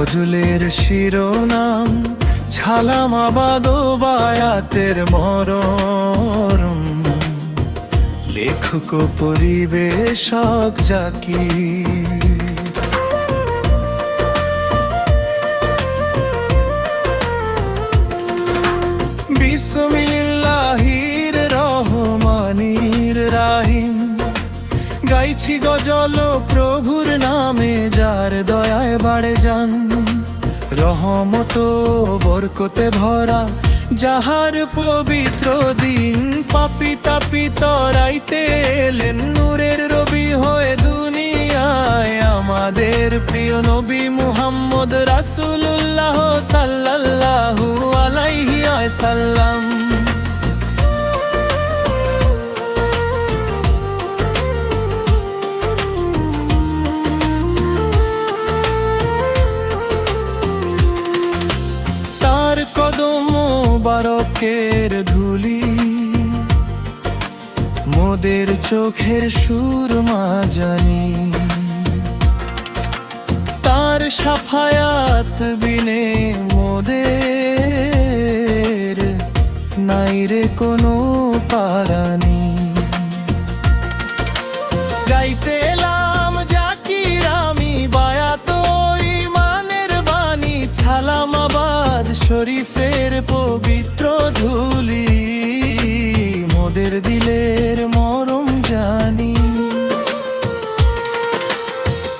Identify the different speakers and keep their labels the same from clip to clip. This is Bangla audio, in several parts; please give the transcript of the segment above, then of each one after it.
Speaker 1: গজলের শিরোনাম ছালামাবাদ বায়াতের মরম, লেখক পরিবেশক জাকির। বিসমিল্লাহির রহমানির রাহিম, গাইছি গজল প্রভুর নামে যার দয়ায় বাড়ে যান। রহমত বরকতে ভরা যাহার পবিত্র দিন, পাপী তাপী তরাইতে এলেন নূরের রবি হয়ে দুনিয়ায়। আমাদের প্রিয় নবী মুহাম্মদ রাসূলুল্লাহ সাল্লাল্লাহু আলাইহি ওয়াসাল্লাম। বারকের ধুলি মোদের চোখের সুরমা জানি, তার সাফায়াত বিনে মোদের নাই রে কোনো পারানি। গাইতে এলাম জাকির আমি বায়াত ইমানের বাণী, ছালামাবাদ শরীফের পবিত্র ধুলি মোদের দিলের মরম জানি।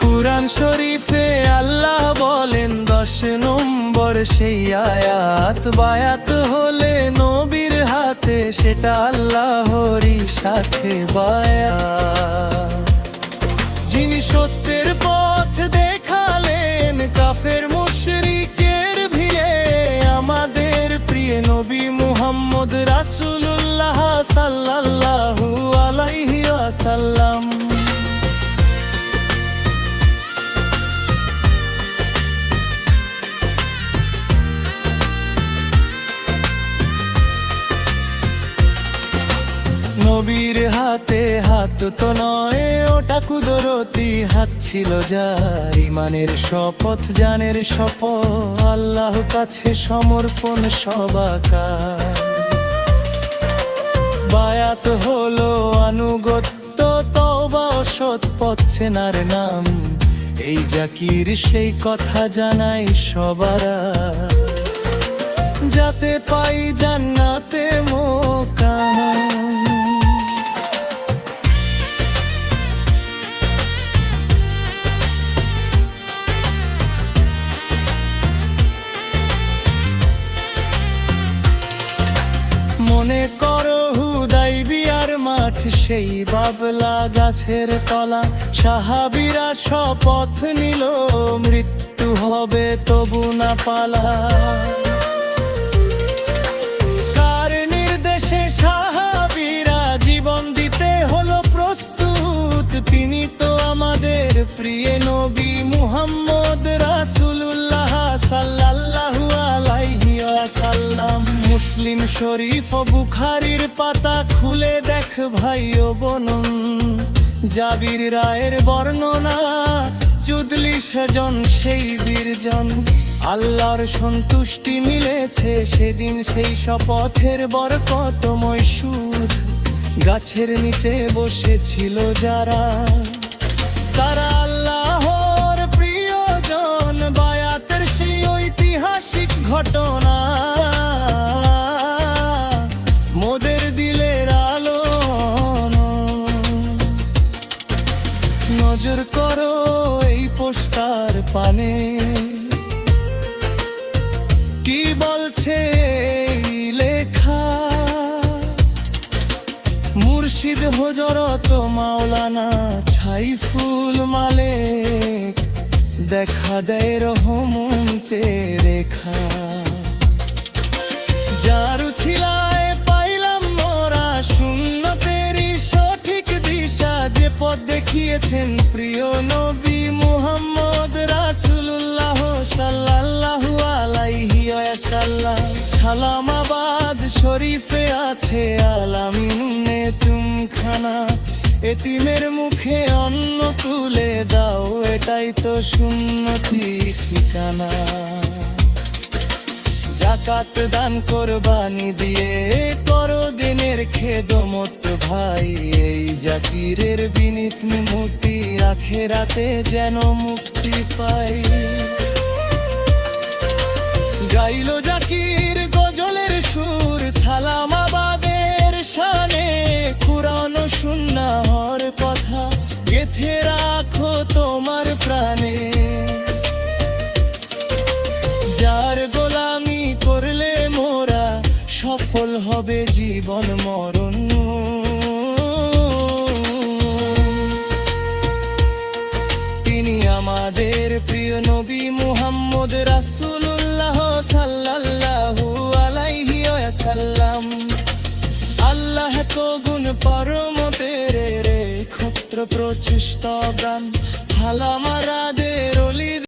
Speaker 1: কুরআন শরীফে আল্লাহ বলেন 10 নম্বর সেই আয়াত, বায়াত হলে নবীর হাতে সেটা আল্লাহরই সাথে বায়াত। যিনি সত্যের পথ দেখালেন কাফের মুশরিকের ভিড়ে, আমাদের প্রিয় নবী মুহাম্মদ রাসূলুল্লাহ সাল্লাল্লাহু আলাইহি ওয়াসাল্লাম। নবীর হাতে হাত তো নয় ওটা কুদরতি হাত ছিল যার, ইমানের শপথ জানের শপথ আল্লাহ কাছে সমর্পণ সবাকার। বায়াত হলো আনুগত্য তওবা ও সৎ পথ চেনার নাম, এই জাকির সেই কথা জানাই সবার, যাতে পাই জান্নাতে মোকাম। মনে করো হুদাইবিয়ার মাঠ, সেই বাবলা গাছের তলা, সাহাবীরা শপথ নিল মৃত্যু হবে তবু না পালা। কার নির্দেশে সাহাবীরা জীবন দিতে হলো প্রস্তুত, তিনি তো আমাদের প্রিয় নবী মুহাম্মদ রাসূলুল্লাহ সাল্লাল্লাহু আলাইহি ওয়াসাল্লাম। মুসলিম শরীফ ও বুখারীর পাতা খুলে দেখ ভাই ও বোন, জাবির রায়ের বর্ণনা চুদলি সেজন সেই বীরজন। আল্লাহর সন্তুষ্টি মিলেছে সেদিন সেই শপথের বরকতময় সুর, গাছের নিচে বসেছিল যারা তারা আল্লাহর প্রিয়জন। বায়াতের সেই ঐতিহাসিক ঘটনা মোদের দিলের আলো। নজর করো এই পোস্টার পানে, কি বলছে এই লেখা, মুর্শিদ হযরত মাওলানা ছাইফুল মালেক দেখা দেয় রহমতে রেখা। যার ছিলায় পাইলাম মোরা সুন্নতেরই সঠিক দিশা, যে পথ দেখিয়েছেন প্রিয় নবী মুহাম্মদ রাসূলুল্লাহ সাল্লাল্লাহু আলাইহি ওয়াসাল্লাম। ছালামাবাদ শরীফে আছে আলামিনে তুমখানা, এতিমের মুখে অন্ন তুলে দাও, এটাই তো সুন্নতি ঠিকানা। জাকাত দান কোরবানি দিয়ে করো দিনের খেদমত ভাই, এই জাকিরের বিনীত মিনতি আখেরাতে যেন মুক্তি পাই। গাইলো জাকির গজলের সুর ছালামাবাদের শানে, কুরআন ও সুন্নাহর কথা গেথে রাখো তোমার প্রাণে। যার গোলামি করলে মোরা সফল হবে জীবন মরণ। তিনি আমাদের প্রিয় নবী মুহাম্মদ রাসূলুল্লাহ সাল্লাল্লাহু আলাইহি ওয়াসাল্লাম। আল্লাহ তো গুণ পরমতের রে ক্ষত্র প্রচেষ্টা গান হালামারাদের অলি।